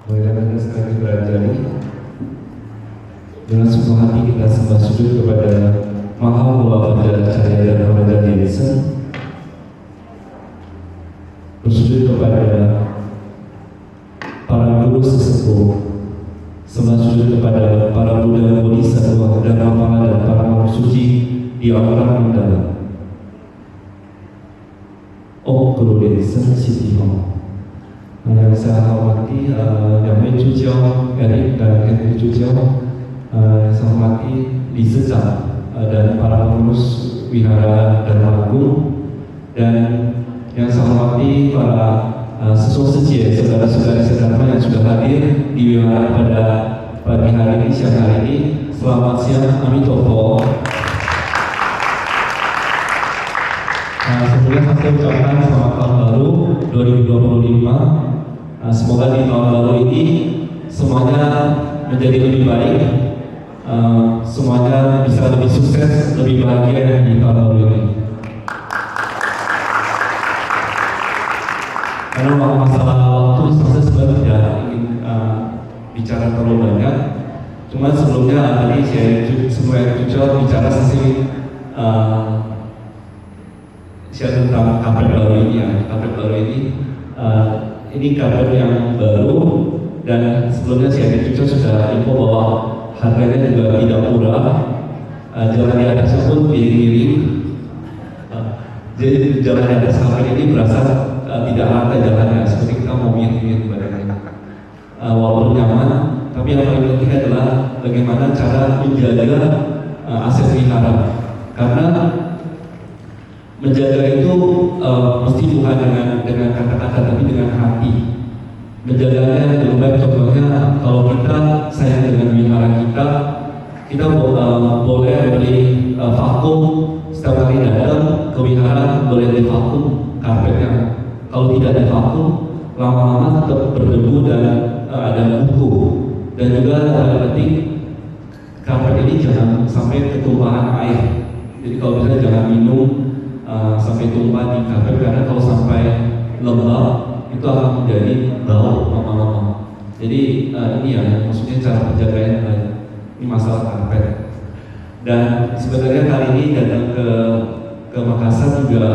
Marilah sekali berajari dengan sepenuh hati kita sembah sujud kepada Maha Mula Pada Cahaya dan Ramadhan Desa, bersujud kepada para guru sesepuh, sembah sujud kepada para Buddha Bodhisattva dan Ramapala dan para makhluk suci di alam mendalam. Om Guru Desa Siti Om. Yang saya hormati Yang Wei Jujiao, Eric dan Henry Jujiao, saya hormati Li Sejang dan para pengurus Wihara Dharma Agung, dan yang saya hormati para siswa setia, saudara-saudari sedharma yang sudah hadir di Wihara pada pagi hari ini, siang hari ini. Selamat siang, Amitofo. Sebelumnya saya ucapkan selamat tahun baru 2025. Semoga di tahun baru ini semuanya menjadi lebih baik, semuanya bisa lebih sukses, lebih bahagia di tahun baru ini. Karena masalah waktu saya sebenarnya tidak ingin bicara terlalu banyak. Cuma sebelumnya tadi saya semua jujur bicara sesi tentang kabar baru ini ya. Kabar baru ini kabar yang baru, dan sebelumnya saya jujur sudah info bahwa harganya juga tidak murah. Jalan di atas pun miring-miring. Jadi jalan di atas kafe ini berasa tidak rata jalannya, seperti kita mau miring-miring badannya. Walaupun nyaman, tapi yang paling penting adalah bagaimana cara menjaga aset wihara. Karena menjaga itu mesti bukan dengan kata-kata, tapi dengan hati. Menjaganya lebih baik, contohnya kalau kita sayang dengan wihara kita boleh beli vakum setiap kali datang ke wihara, boleh di vakum karpetnya. Kalau tidak ada vakum, lama-lama tetap berdebu dan ada buku. Dan juga yang penting, karpet ini jangan sampai ketumpahan air. Jadi kalau misalnya jangan minum sampai tumpah di karpet, karena kalau sampai lembab itu akan menjadi bau lama-lama. Jadi ini ya maksudnya cara penjagaan yang baik. Ini masalah karpet. Dan sebenarnya kali ini datang ke Makassar juga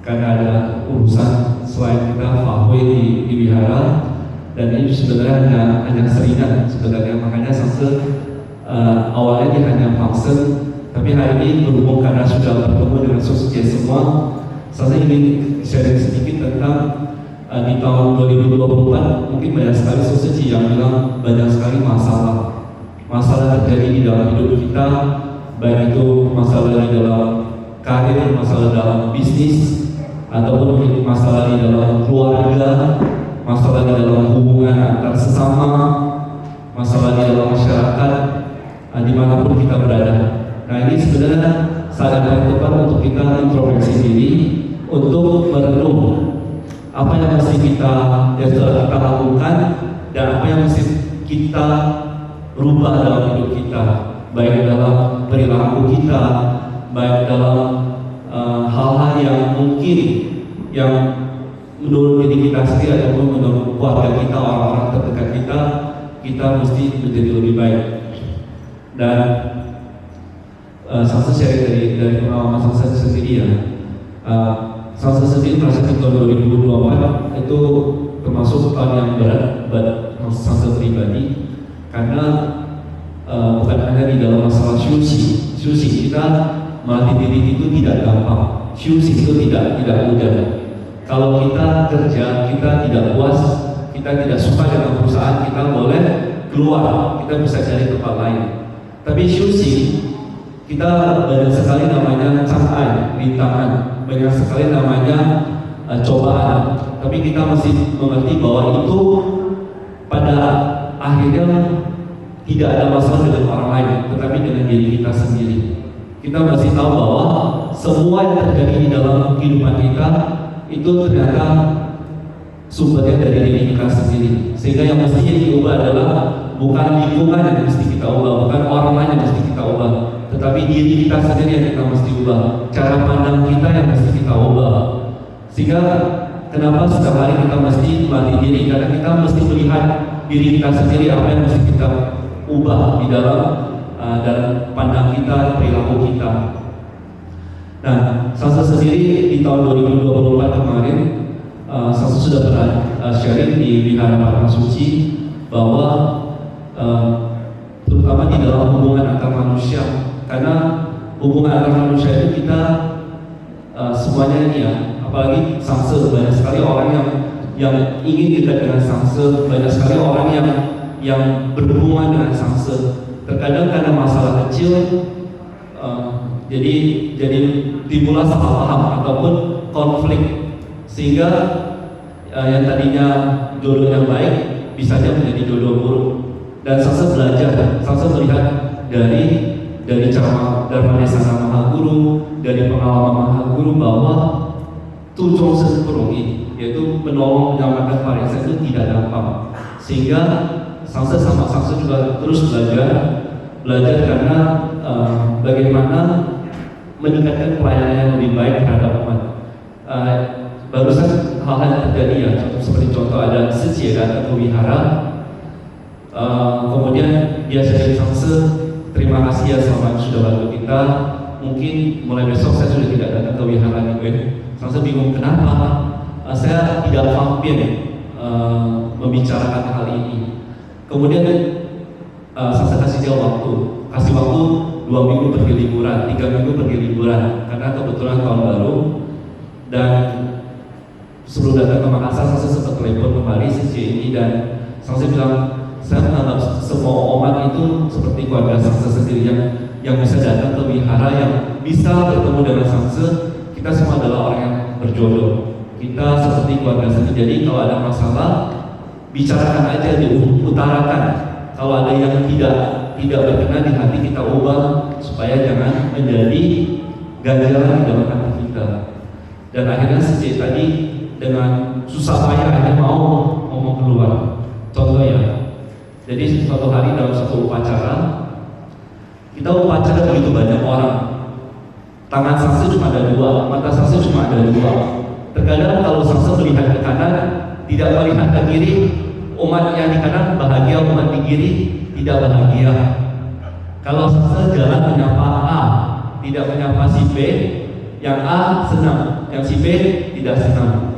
karena ada urusan selain kita Fahui di wihara, dan ini sebenarnya hanya seringan sebenarnya. Makanya Sanse awalnya dia hanya function. Tapi hari ini berhubung karena sudah bertemu dengan sosial semua, saya ingin sharing sedikit tentang di tahun 2024 mungkin banyak sekali sosial yang bilang banyak sekali masalah terjadi di dalam hidup kita, baik itu masalah di dalam karir, masalah dalam bisnis, ataupun masalah di dalam keluarga, masalah di dalam hubungan antar sesama, masalah di dalam masyarakat, dimanapun kita berada. Nah, ini sebenarnya saat yang tepat untuk kita introspeksi diri, untuk merenung apa yang mesti kita lakukan dan apa yang mesti kita rubah dalam hidup kita, baik dalam perilaku kita, baik dalam hal-hal yang mungkin yang menurut diri kita sendiri ataupun menurut keluarga kita, orang-orang terdekat kita mesti menjadi lebih baik. Dan Sansa sharing dari pengalaman Sansa sendiri ya. Sansa sendiri merasa di tahun 2024 itu termasuk tahun yang berat buat Sansa pribadi, karena bukan hanya di dalam masalah syusi kita melatih diri itu tidak gampang. Syusi itu tidak mudah. Kalau kita kerja, kita tidak puas, kita tidak suka dengan perusahaan, kita boleh keluar, kita bisa cari tempat lain. Tapi syusi kita banyak sekali namanya cangkai, rintangan, banyak sekali namanya cobaan. Tapi kita masih mengerti bahwa itu pada akhirnya tidak ada masalah dengan orang lain, tetapi dengan diri kita sendiri. Kita masih tahu bahwa semua yang terjadi di dalam kehidupan kita itu ternyata sumbernya dari diri kita sendiri. Sehingga yang mestinya diubah adalah bukan lingkungan yang mesti kita ubah, bukan orang lain yang mesti kita ubah, tetapi diri kita sendiri yang kita mesti ubah, cara pandang kita yang mesti kita ubah. Sehingga Kenapa setiap hari kita mesti melatih diri? Karena kita mesti melihat diri kita sendiri, apa yang mesti kita ubah di dalam pandang kita, perilaku kita. Nah, Sansa sendiri di tahun 2024 kemarin, Sansa sudah pernah sharing di Wihara Padma Suci bahwa terutama di dalam hubungan antar manusia, karena hubungan antar manusia itu kita semuanya ini ya, apalagi Sansa, banyak sekali orang yang ingin dekat dengan Sansa, banyak sekali orang yang berhubungan dengan Sansa. Terkadang karena masalah kecil, jadi timbullah salah paham ataupun konflik, sehingga yang tadinya jodoh yang baik bisa saja menjadi jodoh buruk. Dan Sansa belajar, Sansa melihat dari cara Dharmadesana Mahaguru, dari pengalaman Mahaguru bahwa tujuan sempurna, yaitu menolong menyelamatkan Parisa itu tidak gampang. Sehingga Sansa juga terus belajar karena bagaimana meningkatkan pelayanan yang lebih baik terhadap umat. Barusan hal-hal yang terjadi ya, seperti contoh ada Sejie datang ke wihara, kemudian dia sharing Sansa, terima kasih ya selama sudah bantu kita, mungkin mulai besok saya sudah tidak datang ke wihara lagi. Sansa bingung kenapa, saya tidak vampir membicarakan hal ini. Kemudian Sansa kasih dia waktu 2 minggu pergi liburan, 3 minggu pergi liburan, karena kebetulan tahun baru. Dan sebelum datang ke Makassar, Sansa sempat telepon kembali Sejie ini, dan Sansa bilang, saya menganggap semua umat itu seperti keluarga Sansa sendiri yang bisa datang ke wihara, yang bisa bertemu dengan Sansa. Kita semua adalah orang yang berjodoh, kita seperti keluarga sendiri. Jadi kalau ada masalah, bicarakan aja, diutarakan. Kalau ada yang tidak berkenan di hati, kita ubah supaya jangan menjadi ganjalan di dalam hati kita. Dan akhirnya Sejie tadi dengan susah payah akhirnya mau ngomong keluar. Contoh ya, jadi suatu hari dalam satu upacara, kita upacara begitu banyak orang, tangan Sansa cuma ada 2, mata Sansa cuma ada 2. Terkadang kalau Sansa melihat ke kanan, tidak melihat ke kiri, umat yang di kanan bahagia, umat di kiri tidak bahagia. Kalau Sansa jalan menyapa A, tidak menyapa si B, yang A senang, yang si B tidak senang.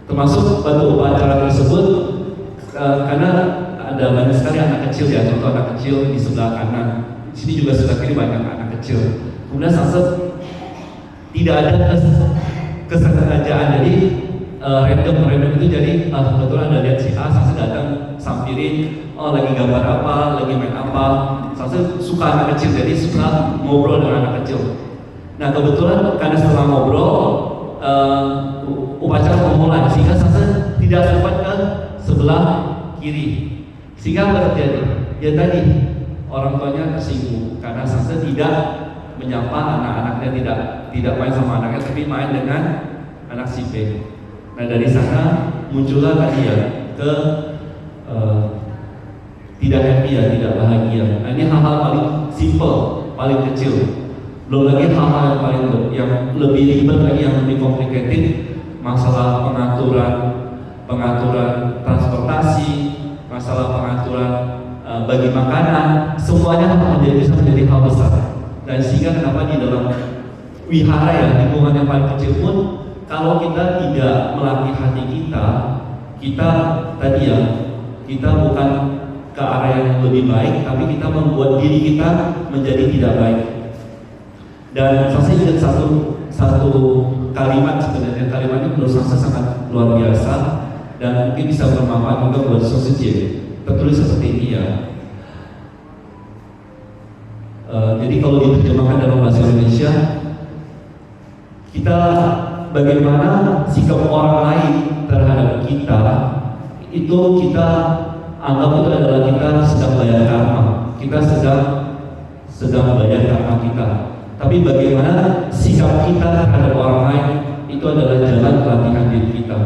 Termasuk pada upacara tersebut, karena ada banyak sekali anak kecil ya, contoh anak kecil di sebelah kanan, di sini juga sebelah kiri banyak anak kecil. Kemudian Sansa tidak ada kesengajaan, jadi random itu, jadi kebetulan ada lihat si A, Sansa datang sampirin, oh lagi gambar apa, lagi main apa. Sansa suka anak kecil, jadi suka ngobrol dengan anak kecil. Nah kebetulan karena setelah ngobrol, upacara memulai, sehingga Sansa tidak sempat ke sebelah kiri. Sehingga apa terjadi? Ya tadi orang tuanya tersinggung karena Sansa tidak menyapa anak-anaknya, tidak main sama anaknya, tapi main dengan anak si B. Nah dari sana muncullah tadi ya tidak happy ya, tidak bahagia. Nah ini hal-hal paling simple, paling kecil. Belum lagi hal-hal yang lebih ribet lagi, yang lebih complicated, masalah pengaturan transportasi, masalah pengaturan bagi makanan, semuanya bisa menjadi hal besar. Dan sehingga kenapa di dalam wihara ya, lingkungan yang paling kecil pun, kalau kita tidak melatih hati kita tadi ya, kita bukan ke arah yang lebih baik, tapi kita membuat diri kita menjadi tidak baik. Dan saya ingat satu kalimat, sebenarnya kalimat ini menurut saya sangat luar biasa dan mungkin bisa bermanfaat juga buat Sejie. Tertulis seperti ini ya. Jadi kalau diterjemahkan dalam bahasa Indonesia, kita bagaimana sikap orang lain terhadap kita, itu kita anggap itu adalah kita sedang bayar karma, kita sedang bayar karma kita. Tapi bagaimana sikap kita terhadap orang lain, itu adalah jalan pelatihan diri kita.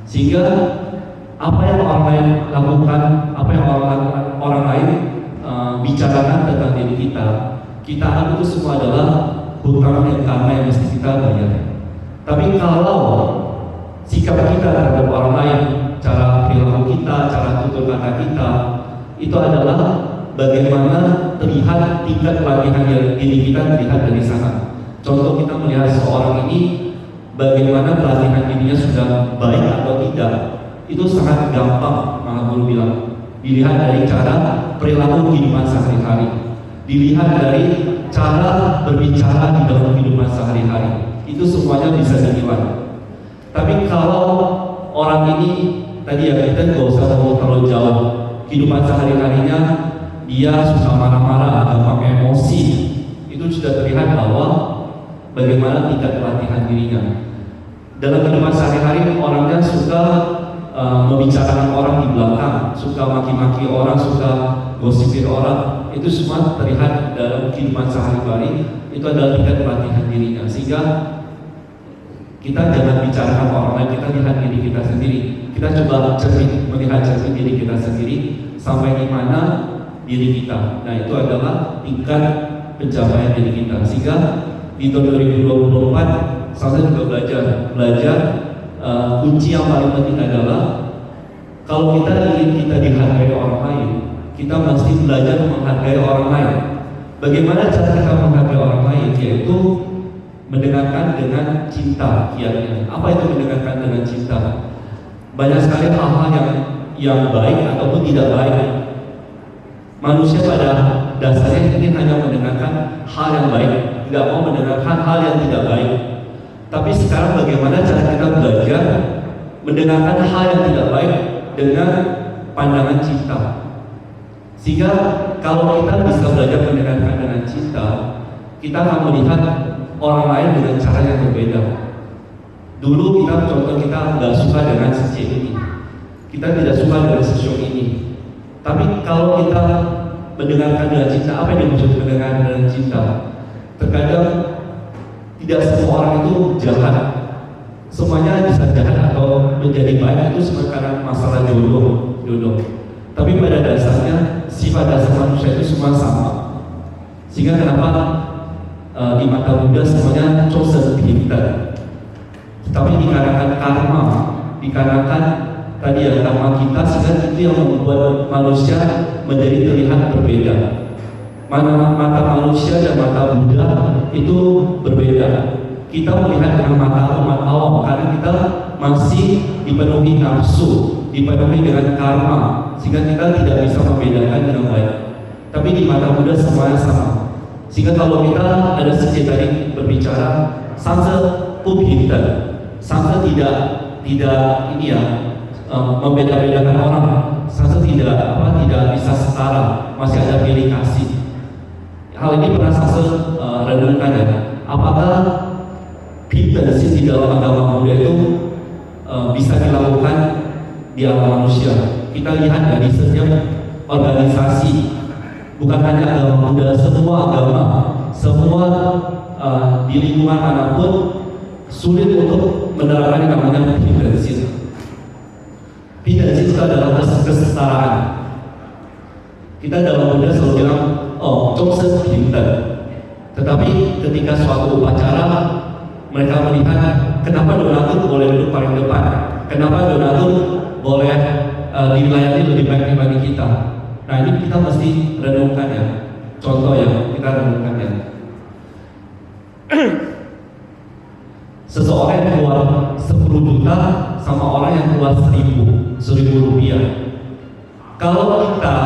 Sehingga apa yang orang lain lakukan, apa yang orang lain bicarakan tentang diri kita anggap itu semua adalah hutang dan karma yang mesti kita bayar. Tapi kalau sikap kita terhadap orang lain, cara perilaku kita, cara tutur kata kita, itu adalah bagaimana terlihat tingkat pelatihan diri kita terlihat dari sana. Contoh, kita melihat seorang ini bagaimana pelatihan dirinya sudah baik atau tidak, itu sangat gampang, malah guru bilang, dilihat dari cara perilaku kehidupan sehari-hari, dilihat dari cara berbicara di dalam kehidupan sehari-hari, itu semuanya bisa dinilai. Tapi kalau orang ini tadi ya, kita nggak usah ngomong terlalu jauh, kehidupan sehari-harinya dia suka marah-marah, gampang emosi, itu sudah terlihat bahwa bagaimana tingkat pelatihan dirinya. Dalam kehidupan sehari-hari orangnya suka membicarakan orang di belakang, suka maki-maki orang, suka gosipin orang, itu semua terlihat dalam kehidupan sehari-hari. Itu adalah tingkat pelatihan dirinya. Sehingga kita jangan bicarakan orang lain, kita lihat diri kita sendiri. Kita coba melihat cermin diri kita sendiri, sampai di mana diri kita. Nah, itu adalah tingkat pencapaian diri kita. Sehingga di tahun 2024 saya juga belajar kunci yang paling penting adalah kalau kita ingin kita dihargai orang lain, kita mesti belajar menghargai orang lain. Bagaimana cara kita menghargai orang lain? Yaitu mendengarkan dengan cinta kiatnya. Apa itu mendengarkan dengan cinta? Banyak sekali hal-hal yang baik ataupun tidak baik. Manusia pada dasarnya ingin hanya mendengarkan hal yang baik, tidak mau mendengarkan hal yang tidak baik. Tapi sekarang bagaimana cara kita belajar mendengarkan hal yang tidak baik dengan pandangan cinta? Sehingga kalau kita bisa belajar mendengarkan dengan cinta, kita akan melihat orang lain dengan cara yang berbeda. Dulu contoh kita nggak suka dengan si ini, kita tidak suka dengan si ini. Tapi kalau kita mendengarkan dengan cinta, apa yang dimaksud mendengarkan dengan cinta? Terkadang tidak semua orang itu jahat, semuanya bisa jahat atau menjadi baik itu semua karena masalah jodoh. Tapi pada dasarnya sifat dasar manusia itu semua sama. Sehingga kenapa di mata Buddha semuanya chosen gifted. Tapi dikarenakan karma, dikarenakan tadi ya karma kita, sehingga itu yang membuat manusia menjadi terlihat berbeda. Mata manusia dan mata Buddha itu berbeda. Kita melihat dengan mata umat awam karena kita masih dipenuhi nafsu, dipenuhi dengan karma, sehingga kita tidak bisa membedakan dengan baik. Tapi di mata Buddha semuanya sama. Sehingga kalau kita ada sejak tadi berbicara, sansa pubhinten, sansa tidak ini ya membeda-bedakan orang, sansa tidak bisa setara, masih ada pilih kasih. Hal ini pernah saya renungkan ya. Apakah pintensi di dalam agama Buddha itu bisa dilakukan di alam manusia? Kita lihat dari setiap organisasi, bukan hanya agama Buddha, semua agama, semua di lingkungan manapun sulit untuk menerapkan yang namanya pintensi. Pintensi itu adalah kesetaraan. Kita dalam Buddha selalu bilang, Chongsen Pinten. Tetapi ketika suatu upacara mereka melihat kenapa donatur boleh duduk paling depan, kenapa donatur boleh dilayani lebih baik dibanding kita. Nah, ini kita mesti renungkan ya. Contoh ya, kita renungkan ya. Seseorang yang keluar 10 juta sama orang yang keluar 1000 rupiah. Kalau kita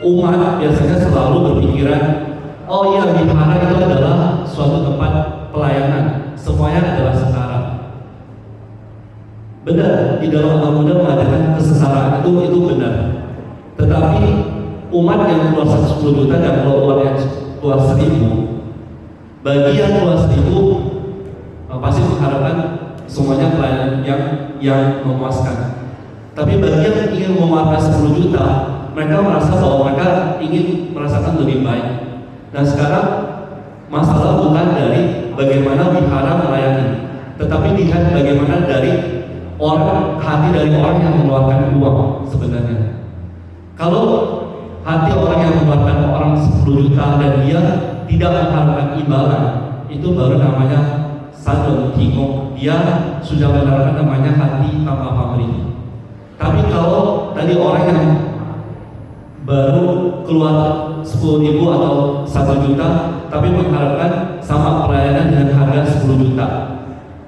umat biasanya selalu berpikiran, oh iya, wihara itu adalah suatu tempat pelayanan, semuanya adalah setara. Benar, di dalam agama Buddha mengadakan kesetaraan itu benar. Tetapi umat yang keluar 10 juta dan keluar 1000, bagi yang keluar 1000 pasti mengharapkan semuanya pelayanan yang memuaskan. Tapi bagi yang ingin memuaskan 10 juta, mereka merasa bahwa mereka ingin merasakan lebih baik. Dan sekarang masalah bukan dari bagaimana wihara melayani, tetapi lihat bagaimana dari hati dari orang yang mengeluarkan uang sebenarnya. Kalau hati orang yang mengeluarkan orang 10 juta dan dia tidak mengharapkan imbalan, itu baru namanya Sadon Tingkong, dia sudah menerapkan namanya hati tanpa pamrih. Tapi kalau tadi orang yang baru keluar 10.000 atau 1 juta, tapi mengharapkan sama pelayanan dengan harga 10 juta.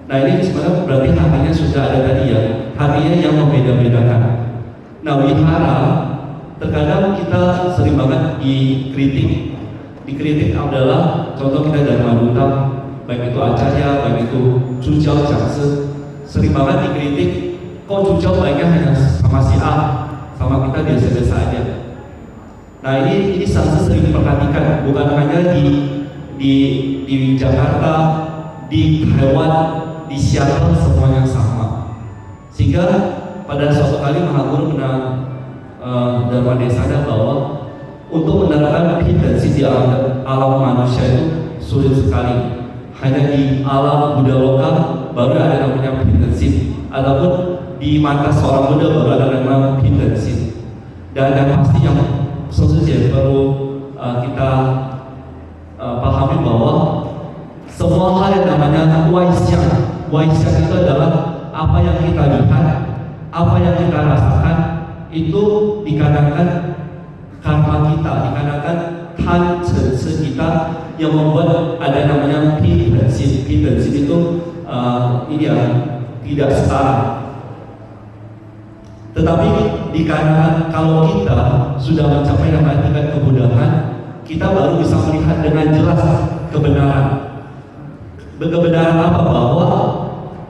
Nah ini sebenarnya berarti hatinya sudah ada tadi ya, hatinya yang membeda-bedakan. Nah wihara, terkadang kita sering banget dikritik. Dikritik adalah contoh kita dari Maduta, baik itu acaranya, baik itu Cuciao Jangse, sering banget dikritik. Kok Cuciao baiknya hanya sama si A, sama kita biasa-biasa aja. Nah ini saya sering diperhatikan, bukan hanya di Jakarta, di Taiwan, di Seattle semuanya sama. Sehingga pada suatu kali Mahaguru pernah Dharma Desada bahwa untuk menerapkan hidansi di alam manusia itu sulit sekali. Hanya di alam Buddha lokal baru ada namanya hidansi, ataupun di mata seorang Buddha baru ada namanya hidansi. Dan yang pasti yang sesuatu perlu kita pahami bahwa semua hal yang namanya waisyang itu adalah apa yang kita lihat, apa yang kita rasakan, itu dikarenakan karma kita, dikarenakan tan cense kita yang membuat ada namanya pindensin. Pindensin itu ini ya tidak setara. Tetapi dikarenakan kalau kita sudah mencapai namanya tingkat kebudahan, kita baru bisa melihat dengan jelas kebenaran. Kebenaran apa? Bahwa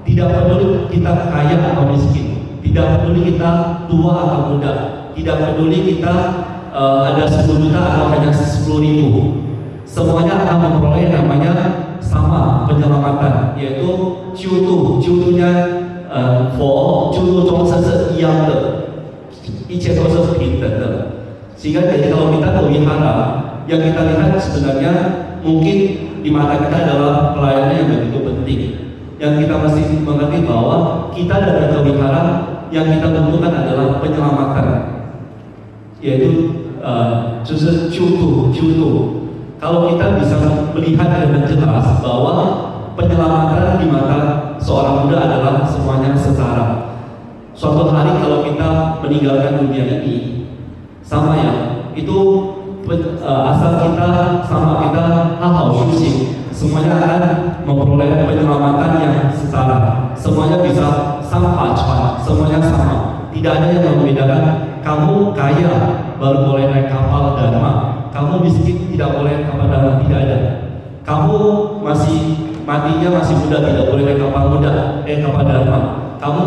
tidak peduli kita kaya atau miskin, tidak peduli kita tua atau muda, tidak peduli kita ada 10 juta atau hanya 10.000, semuanya akan memperoleh namanya sama penyelamatan, yaitu ciutunya佛救度众生是一样的，一切都是平等的。Sehingga jadi kalau kita berwihara, yang kita lihat sebenarnya mungkin di mata kita adalah pelayanan yang begitu penting. Yang kita mesti mengerti bahwa kita datang ke wihara, yang kita butuhkan adalah penyelamatan, yaitu justru ciutu. Kalau kita bisa melihat dengan jelas bahwa penyelamatan di mata seorang Buddha adalah semuanya setara. Suatu hari kalau kita meninggalkan dunia ini, sama ya, itu asal kita sama kita hal-hal syuting, semuanya akan memperoleh penyelamatan yang setara. Semuanya bisa sama cepat, semuanya sama. Tidak ada yang membedakan kamu kaya baru boleh naik kapal Dharma, kamu miskin tidak boleh naik kapal Dharma, tidak ada. Kamu matinya masih muda tidak boleh naik kapal kapal Dharma. Kamu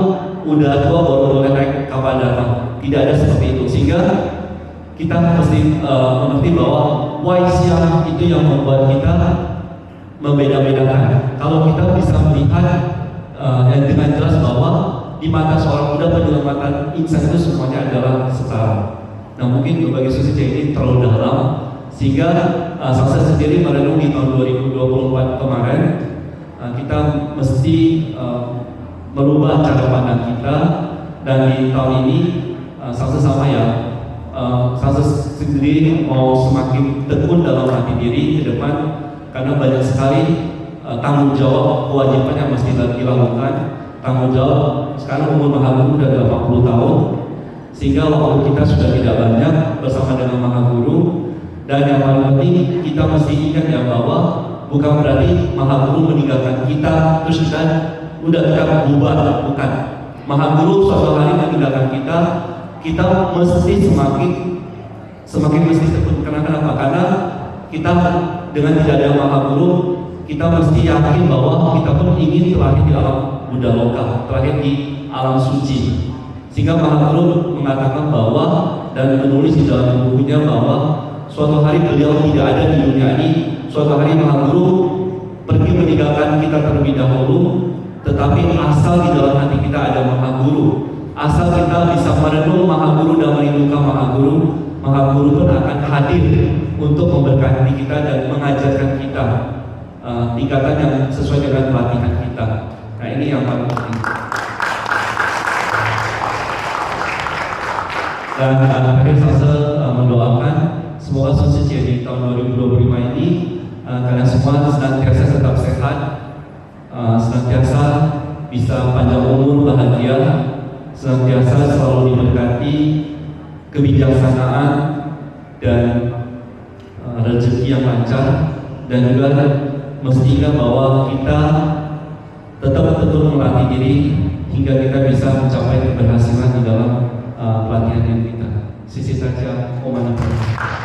udah tua baru boleh naik kapal Dharma. Tidak ada seperti itu. Sehingga kita mesti mengerti bahwa waisyang itu yang membuat kita membeda-bedakan. Kalau kita bisa melihat dengan jelas bahwa di mata seorang Buddha penyelamatan insan itu semuanya adalah setara. Nah mungkin berbagai sisi ini terlalu dalam, sehingga saya sendiri merenung di tahun 2024 kemarin, kita mesti merubah cara pandang kita. Dan di tahun ini saya sama ya, saya sendiri mau semakin tekun dalam hati diri ke depan, karena banyak sekali tanggung jawab kewajiban yang mesti dilakukan. Tanggung jawab sekarang umur Mahaguru sudah 80 tahun, sehingga waktu kita sudah tidak banyak bersama dengan Mahaguru. Dan yang paling penting kita mesti ingat ya bahwa bukan berarti Mahaguru meninggalkan kita terus kita udah bubar, bukan. Mahaguru suatu hari meninggalkan kita mesti semakin mesti tekun. Kenapa? Karena kita dengan tidak ada Mahaguru, kita mesti yakin bahwa kita pun ingin terlahir di alam Buddha lokal, terlahir di alam suci. Sehingga Mahaguru mengatakan bahwa dan menulis di dalam bukunya bahwa suatu hari beliau tidak ada di dunia ini. Suatu hari Mahaguru pergi meninggalkan kita terlebih dahulu, tetapi asal di dalam hati kita ada Mahaguru, asal kita bisa merenung Mahaguru dan merindukan Mahaguru, Mahaguru pun akan hadir untuk memberkati kita dan mengajarkan kita tingkatan yang sesuai dengan pelatihan kita. Nah ini yang paling penting. Dan akhirnya saya mendoakan semoga sukses ya di tahun 2025 ini, kalian semua senantiasa tetap sehat, bisa panjang umur, bahagia, senantiasa selalu diberkati kebijaksanaan dan rezeki yang lancar, dan juga mesti ingat bahwa kita tetap betul melatih diri hingga kita bisa mencapai keberhasilan di dalam pelatihan yang kita. Sisi saja, Om Anand.